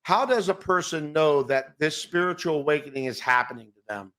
How does a person know that this spiritual awakening is happening to them?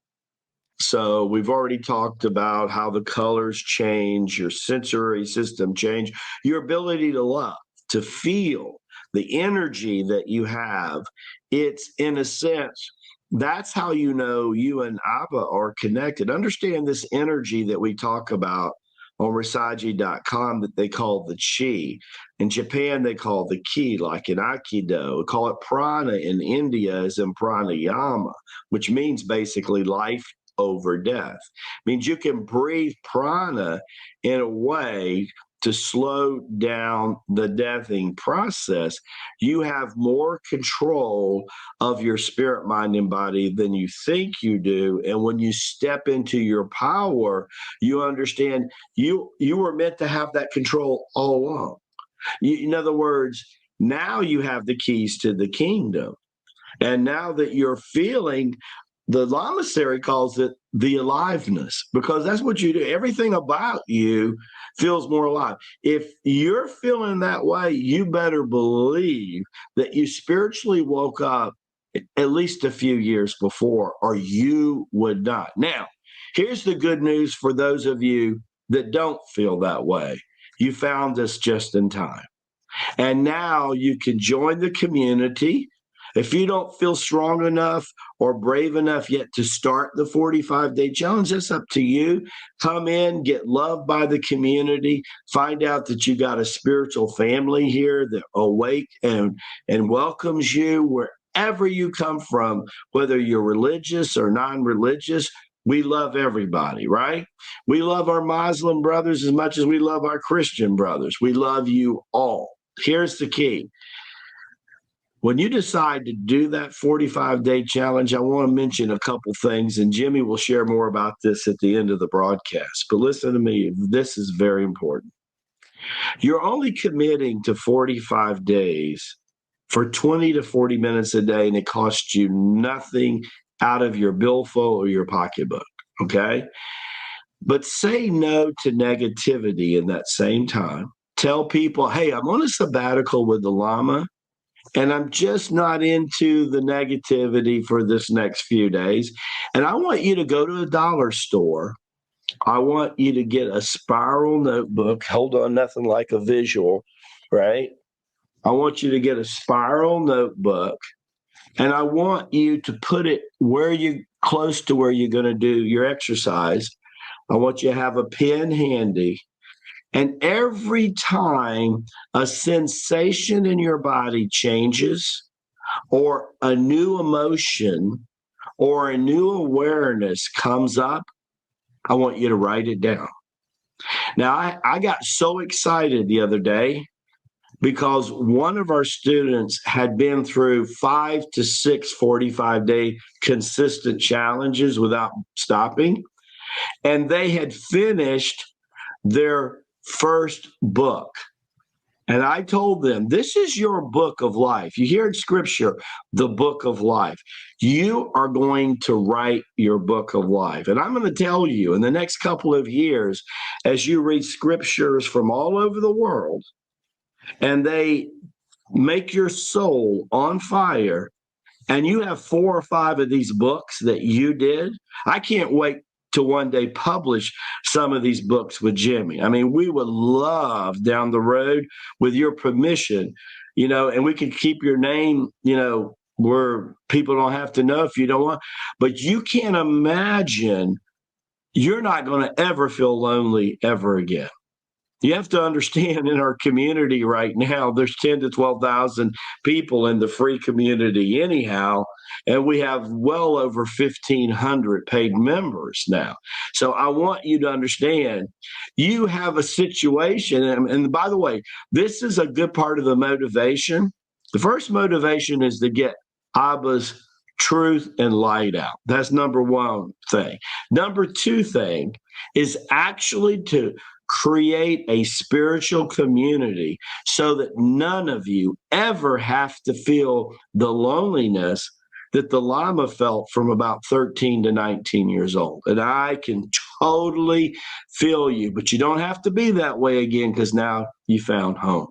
So we've already talked about how the colors change, your sensory system change, your ability to love, to feel the energy that you have. It's in a sense, that's how you know you and Abba are connected. Understand this energy that we talk about on Rasaji.com that they call the chi. In Japan, they call the ki, like in Aikido. We call it prana in India, as in pranayama, which means basically life over death. Means you can breathe prana in a way to slow down the deathing process. You have more control of your spirit, mind, and body than you think you do. And when you step into your power, you understand you were meant to have that control all along. In other words, now you have the keys to the kingdom. And now that you're feeling, the Lamasery calls it the aliveness, because that's what you do. Everything about you feels more alive. If you're feeling that way, you better believe that you spiritually woke up at least a few years before, or you would not. Now, here's the good news for those of you that don't feel that way. You found us just in time. And now you can join the community. If you don't feel strong enough or brave enough yet to start the 45-day challenge, that's up to you. Come in, get loved by the community, find out that you got a spiritual family here that awake and welcomes you wherever you come from, whether you're religious or non-religious. We love everybody, right? We love our Muslim brothers as much as we love our Christian brothers. We love you all. Here's the key. When you decide to do that 45-day challenge, I want to mention a couple things, and Jimmy will share more about this at the end of the broadcast. But listen to me, this is very important. You're only committing to 45 days for 20 to 40 minutes a day, and it costs you nothing out of your billfold or your pocketbook, okay? But say no to negativity in that same time. Tell people, hey, I'm on a sabbatical with the Lama, and I'm just not into the negativity for this next few days. And I want you to go to a dollar store. I want you to get a spiral notebook. Hold on, nothing like a visual, right? I want you to get a spiral notebook, and I want you to put it where you close to where you're going to do your exercise. I want you to have a pen handy. And every time a sensation in your body changes, or a new emotion, or a new awareness comes up, I want you to write it down. Now, I got so excited the other day because one of our students had been through 5 to 6 45-day consistent challenges without stopping, and they had finished their first book. And I told them, this is your book of life. You hear in scripture, the book of life. You are going to write your book of life. And I'm going to tell you, in the next couple of years, as you read scriptures from all over the world, and they make your soul on fire, and you have 4 or 5 of these books that you did, I can't wait to one day publish some of these books with Jimmy. I mean, we would love down the road, with your permission, and we can keep your name, where people don't have to know if you don't want. But you can't imagine, you're not going to ever feel lonely ever again. You have to understand, in our community right now, there's 10 to 12,000 people in the free community anyhow, and we have well over 1,500 paid members now. So I want you to understand, you have a situation, and by the way, this is a good part of the motivation. The first motivation is to get Abba's truth and light out. That's number one thing. Number two thing is actually to create a spiritual community so that none of you ever have to feel the loneliness that the Lama felt from about 13 to 19 years old. And I can totally feel you, but you don't have to be that way again, because now you found home.